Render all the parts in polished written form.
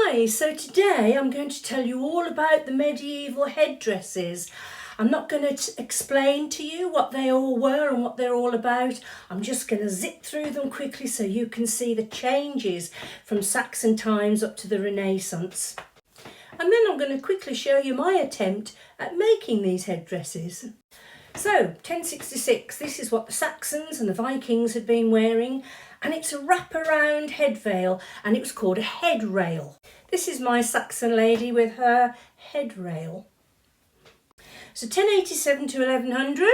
Hi, so today I'm going to tell you all about the medieval headdresses. I'm not going to explain to you what they all were and what they're all about. I'm just going to zip through them quickly so you can see the changes from Saxon times up to the Renaissance. And then I'm going to quickly show you my attempt at making these headdresses. So, 1066, this is what the Saxons and the Vikings had been wearing, and it's a wraparound head veil, and it was called a head rail. This is my Saxon lady with her head rail. So 1087 to 1100,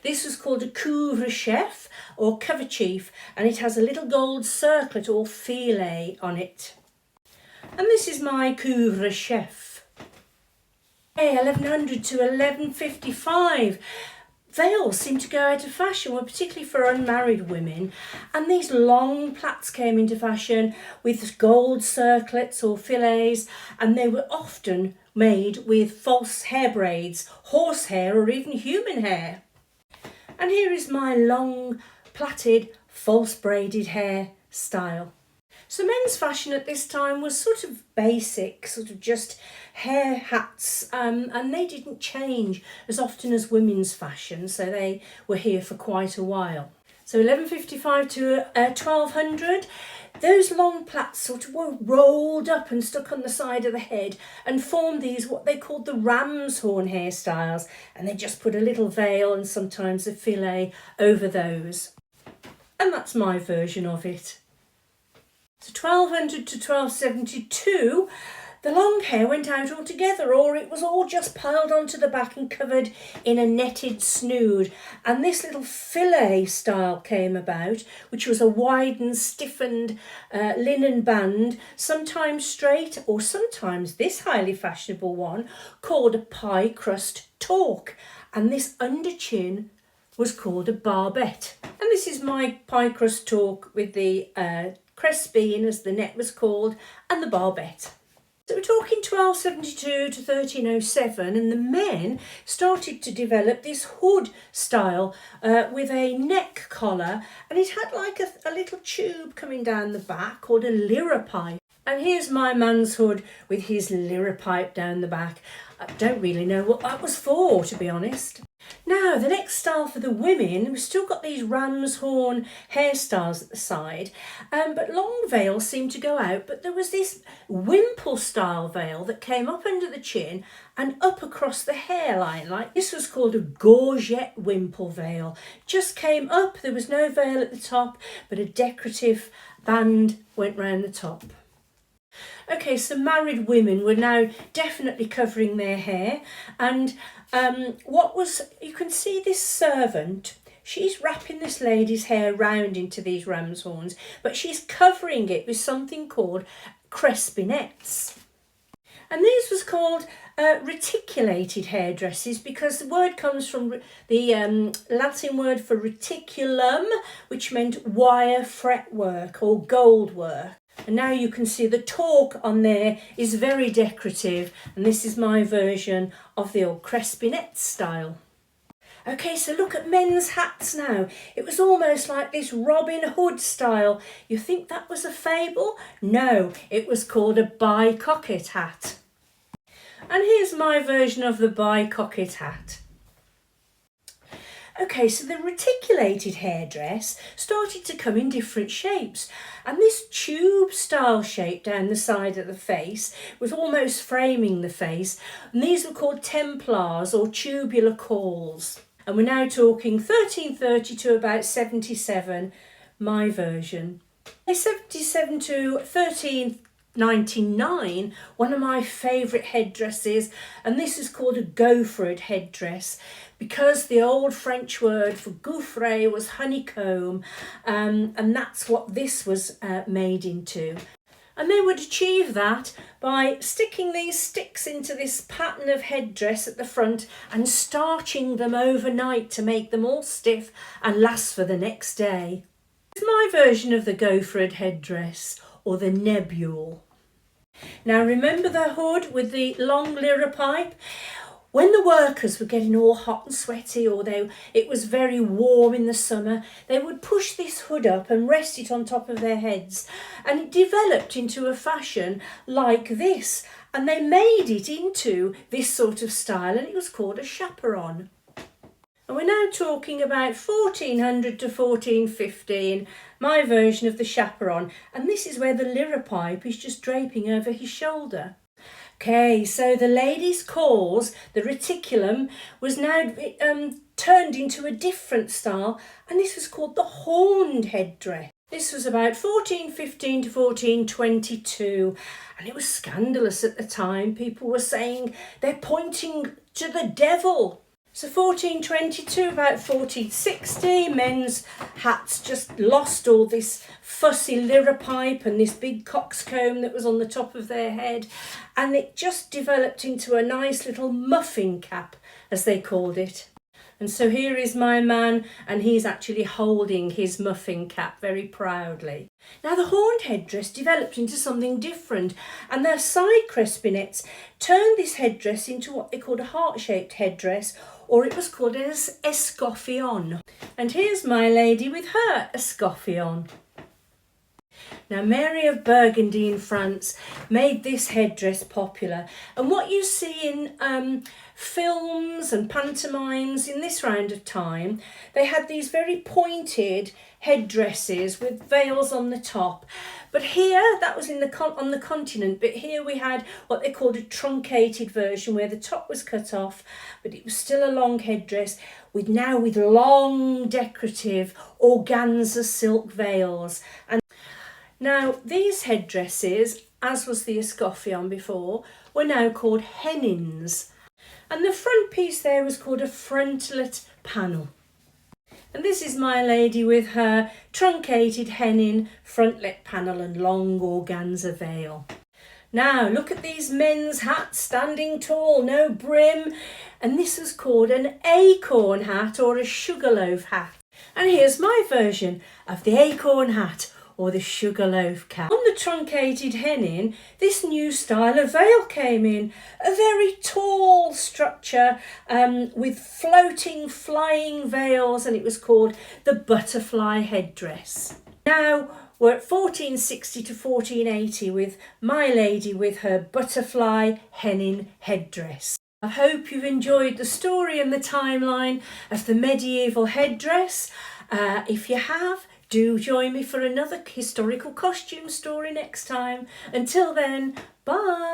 this was called a couvre-chef or coverchief, and it has a little gold circlet or filet on it. And this is my couvre-chef. 1100 to 1155. Veils seemed to go out of fashion, well, particularly for unmarried women, and these long plaits came into fashion with gold circlets or fillets, and they were often made with false hair braids, horsehair or even human hair. And here is my long plaited false braided hair style. So men's fashion at this time was sort of basic, sort of just hair hats, and they didn't change as often as women's fashion, so they were here for quite a while. So 1155 to 1200, those long plaits sort of were rolled up and stuck on the side of the head and formed these what they called the ram's horn hairstyles, and they just put a little veil and sometimes a fillet over those. And that's my version of it. So 1200 to 1272, the long hair went out altogether, or it was all just piled onto the back and covered in a netted snood. And this little fillet style came about, which was a widened, stiffened linen band, sometimes straight, or sometimes this highly fashionable one, called a pie crust torque. And this under chin was called a barbette. And this is my pie crust torque with the crespine, as the net was called, and the barbette. So we're talking 1272 to 1307, and the men started to develop this hood style with a neck collar, and it had like a little tube coming down the back called a liripipe. And here's my man's hood with his liripipe down the back. I don't really know what that was for, to be honest. Now, the next style for the women, we've still got these ram's horn hairstyles at the side, but long veils seemed to go out, but there was this wimple style veil that came up under the chin and up across the hairline. Like this was called a gorget wimple veil. Just came up, there was no veil at the top, but a decorative band went round the top. Okay, so married women were now definitely covering their hair, and you can see this servant, she's wrapping this lady's hair round into these ram's horns, but she's covering it with something called crespinettes. And these was called reticulated hairdresses because the word comes from the Latin word for reticulum, which meant wire fretwork or gold work. And now you can see the torque on there is very decorative, and this is my version of the old crespinette style. Okay, so look at men's hats now. It was almost like this Robin Hood style. You think that was a fable? No, it was called a bicocket hat. And here's my version of the bicocket hat. Okay, so the reticulated hairdress started to come in different shapes, and this tube style shape down the side of the face was almost framing the face, and these were called templars or tubular cauls. And we're now talking 1330 to about 77, my version. 77 to 1399, one of my favourite headdresses, and this is called a gaufred headdress because the old French word for gouffre was honeycomb, and that's what this was made into. And they would achieve that by sticking these sticks into this pattern of headdress at the front and starching them overnight to make them all stiff and last for the next day. This is my version of the gaufred headdress, or the nebule. Now remember the hood with the long liripipe? When the workers were getting all hot and sweaty, or it was very warm in the summer, they would push this hood up and rest it on top of their heads, and it developed into a fashion like this, and they made it into this sort of style, and it was called a chaperon. And we're now talking about 1400 to 1415, my version of the chaperon, and this is where the liripipe is just draping over his shoulder. Okay, so the lady's cause, the reticulum, was now turned into a different style, and this was called the horned headdress. This was about 1415 to 1422, and it was scandalous at the time. People were saying they're pointing to the devil. So 1422, about 1460, men's hats just lost all this fussy liripipe and this big coxcomb that was on the top of their head, and it just developed into a nice little muffin cap, as they called it. And so here is my man, and he's actually holding his muffin cap very proudly. Now the horned headdress developed into something different, and their side crespinets turned this headdress into what they called a heart-shaped headdress, or it was called an escoffion. And here's my lady with her escoffion. Now Mary of Burgundy in France made this headdress popular, and what you see in films and pantomimes in this round of time, they had these very pointed headdresses with veils on the top. But here, that was on the continent, but here we had what they called a truncated version, where the top was cut off, but it was still a long headdress with long decorative organza silk veils. And now these headdresses, as was the escoffion before, were now called hennins. And the front piece there was called a frontlet panel. And this is my lady with her truncated hennin, frontlet panel and long organza veil. Now look at these men's hats, standing tall, no brim. And this was called an acorn hat or a sugarloaf hat. And here's my version of the acorn hat or the sugarloaf cap. On the truncated hennin, this new style of veil came in, a very tall structure with floating, flying veils, and it was called the butterfly headdress. Now we're at 1460 to 1480 with my lady with her butterfly hennin headdress. I hope you've enjoyed the story and the timeline of the medieval headdress. If you have, do join me for another historical costume story next time. Until then, bye!